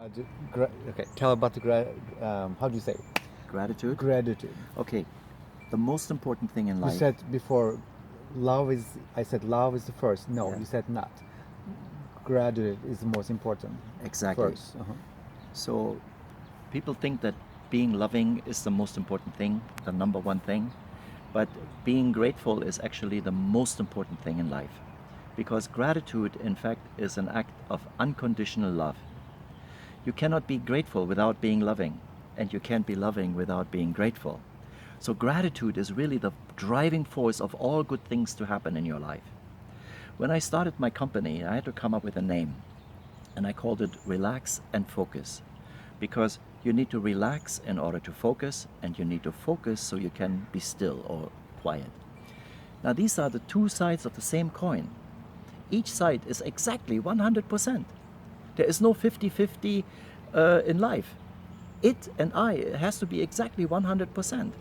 Okay, tell about the how do you say it? Gratitude? Gratitude. Okay, the most important thing in You life. said before, love is. I said love is the first. No, Yeah. you said not. Gratitude is the most important. Exactly. First. So people think that being loving is the most important thing, the number one thing, but being grateful is actually the most important thing in life. Because gratitude, in fact, is an act of unconditional love. You cannot be grateful without being loving, and you can't be loving without being grateful. So gratitude is really the driving force of all good things to happen in your life. When I started my company, I had to come up with a name, and I called it Relax and Focus, because you need to relax in order to focus, and you need to focus so you can be still or quiet. Now, these are the two sides of the same coin. Each side is exactly 100%. There is no 50-50 in life. It and I, it has to be exactly 100%.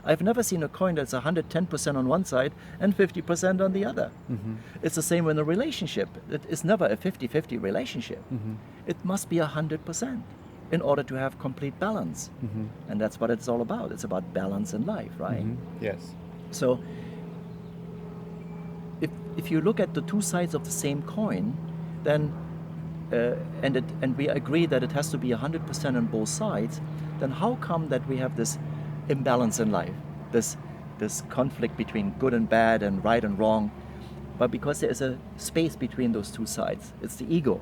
I've never seen a coin that's 110% on one side and 50% on the other. It's the same in a relationship. It is never a 50-50 relationship. It must be 100% in order to have complete balance. And that's what it's all about. It's about balance in life, right? Yes. So if you look at the two sides of the same coin, then and we agree that it has to be 100% on both sides, then how come that we have this imbalance in life, this conflict between good and bad and right and wrong? But because there is a space between those two sides. It's the ego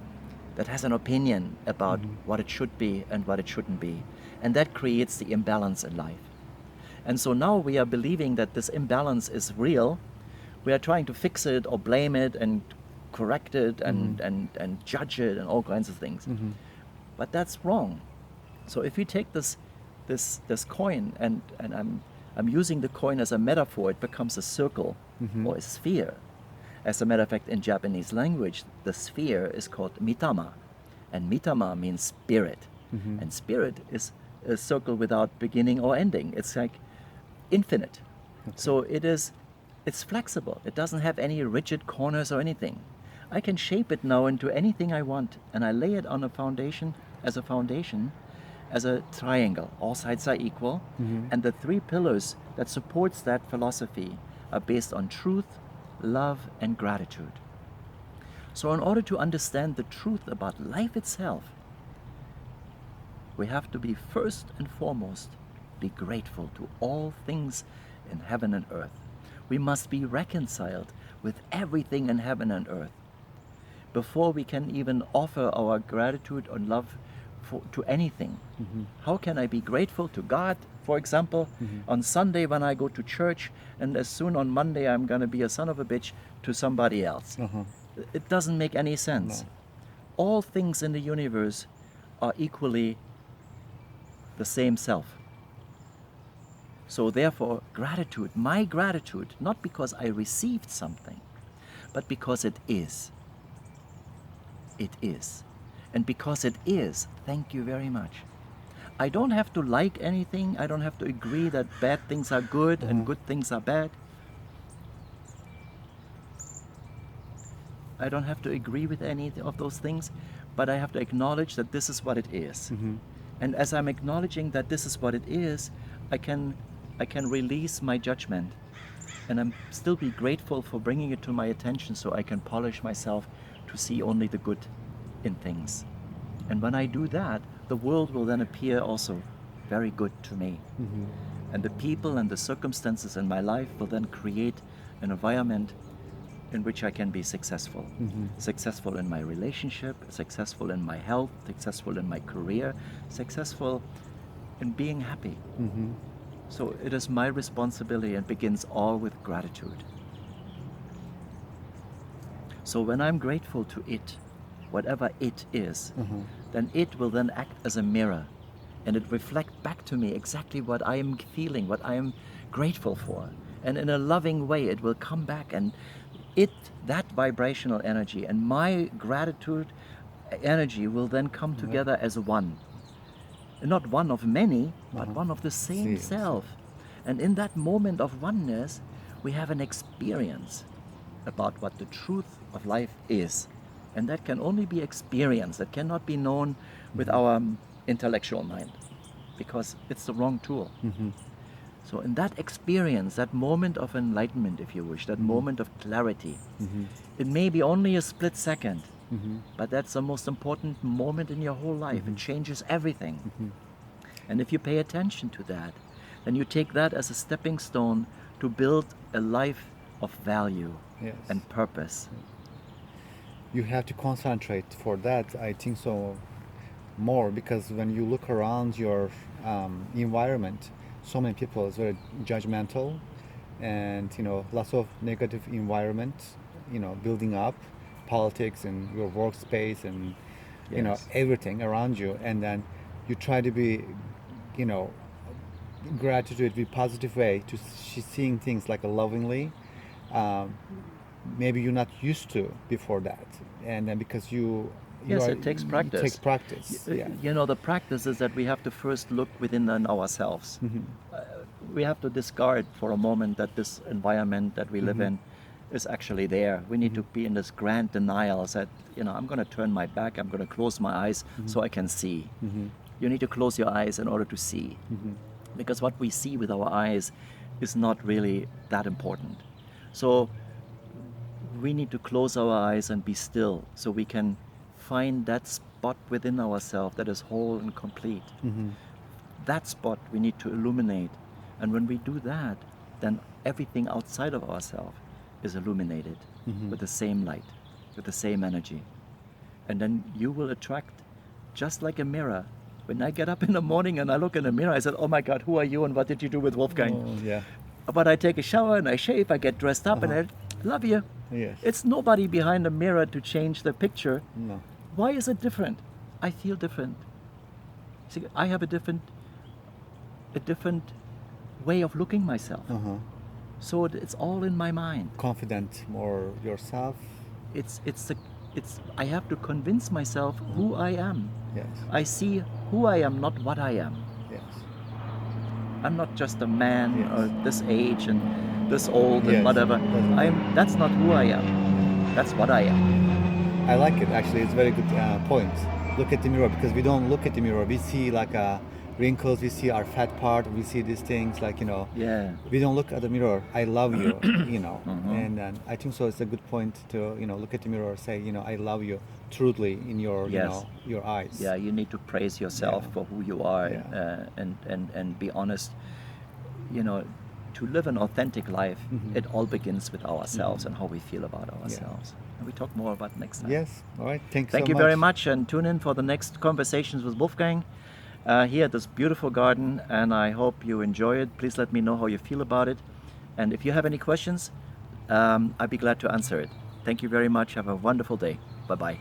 that has an opinion about what it should be and what it shouldn't be, and that creates the imbalance in life. And so now we are believing that this imbalance is real. We are trying to fix it or blame it and correct it and judge it and all kinds of things. But that's wrong. So if we take this coin and I'm using the coin as a metaphor, it becomes a circle or a sphere. As a matter of fact, in Japanese language, the sphere is called mitama, and mitama means spirit, and spirit is a circle without beginning or ending. It's like infinite. So it's flexible. It doesn't have any rigid corners or anything. I can shape it now into anything I want, and I lay it on a foundation, as a triangle. All sides are equal, and the three pillars that supports that philosophy are based on truth, love, and gratitude. So in order to understand the truth about life itself, we have to be first and foremost be grateful to all things in heaven and earth. We must be reconciled with everything in heaven and earth before we can even offer our gratitude or love to anything. How can I be grateful to God, for example, on Sunday when I go to church, and as soon on Monday I'm going to be a son of a bitch to somebody else? It doesn't make any sense. No. All things in the universe are equally the same self. So therefore, gratitude, my gratitude, not because I received something, but because it is. It is. And because it is, thank you very much. I don't have to like anything. I don't have to agree that bad things are good and good things are bad. I don't have to agree with any of those things, but I have to acknowledge that this is what it is. And as I'm acknowledging that this is what it is, I can release my judgment, and I'm still be grateful for bringing it to my attention so I can polish myself to see only the good in things. And when I do that, the world will then appear also very good to me. And the people and the circumstances in my life will then create an environment in which I can be successful. Successful in my relationship, successful in my health, successful in my career, successful in being happy. So it is my responsibility, and begins all with gratitude. So when I'm grateful to it, whatever it is, then it will then act as a mirror, and it reflects back to me exactly what I am feeling, what I am grateful for. And in a loving way, it will come back, and that vibrational energy and my gratitude energy will then come together as one. Not one of many, but one of the same self. And in that moment of oneness, we have an experience about what the truth of life is. And that can only be experienced. That cannot be known with our intellectual mind, because it's the wrong tool. So in that experience, that moment of enlightenment, if you wish, that moment of clarity, it may be only a split second, but that's the most important moment in your whole life. It changes everything. And if you pay attention to that, then you take that as a stepping stone to build a life of value Yes. and purpose. You have to concentrate for that, I think so, more, because when you look around your environment, so many people is very judgmental, and lots of negative environment, building up politics and your workspace and Yes. everything around you, and then you try to be gratitude, be positive way to seeing things like a lovingly. Maybe you're not used to before that, and then because Yes, it takes practice. It takes practice. Yeah. The practice is that we have to first look within ourselves. We have to discard for a moment that this environment that we live in is actually there. We need to be in this grand denial that, I'm going to turn my back, I'm going to close my eyes so I can see. You need to close your eyes in order to see. Because what we see with our eyes is not really that important. So we need to close our eyes and be still so we can find that spot within ourselves that is whole and complete. That spot we need to illuminate. And when we do that, then everything outside of ourselves is illuminated with the same light, with the same energy. And then you will attract, just like a mirror. When I get up in the morning and I look in the mirror, I said, oh my God, who are you and what did you do with Wolfgang? Oh, yeah. But I take a shower and I shave, I get dressed up and I love you. Yes. It's nobody behind the mirror to change the picture. No. Why is it different? I feel different. See, I have a different way of looking myself. So it's all in my mind. Confident more yourself. I have to convince myself who I am. Yes. I see who I am, not what I am. Yes. I'm not just a man Yes. or this age and this old Yes. and whatever. That's not who I am. That's what I am. I like it actually. It's a very good point. Look at the mirror, because we don't look at the mirror. We see like wrinkles. We see our fat part. We see these things like Yeah. We don't look at the mirror. I love you. And I think so. It's a good point to look at the mirror, say I love you truly in your Yes. your eyes. Yeah, you need to praise yourself Yeah. for who you are, Yeah. and be honest. To live an authentic life, it all begins with ourselves and how we feel about ourselves. And we talk more about next time. Yes. All right. Thank so you very much, and tune in for the next conversations with Wolfgang here at this beautiful garden, and I hope you enjoy it. Please let me know how you feel about it, and if you have any questions, I'd be glad to answer it. Thank you very much. Have a wonderful day. Bye-bye.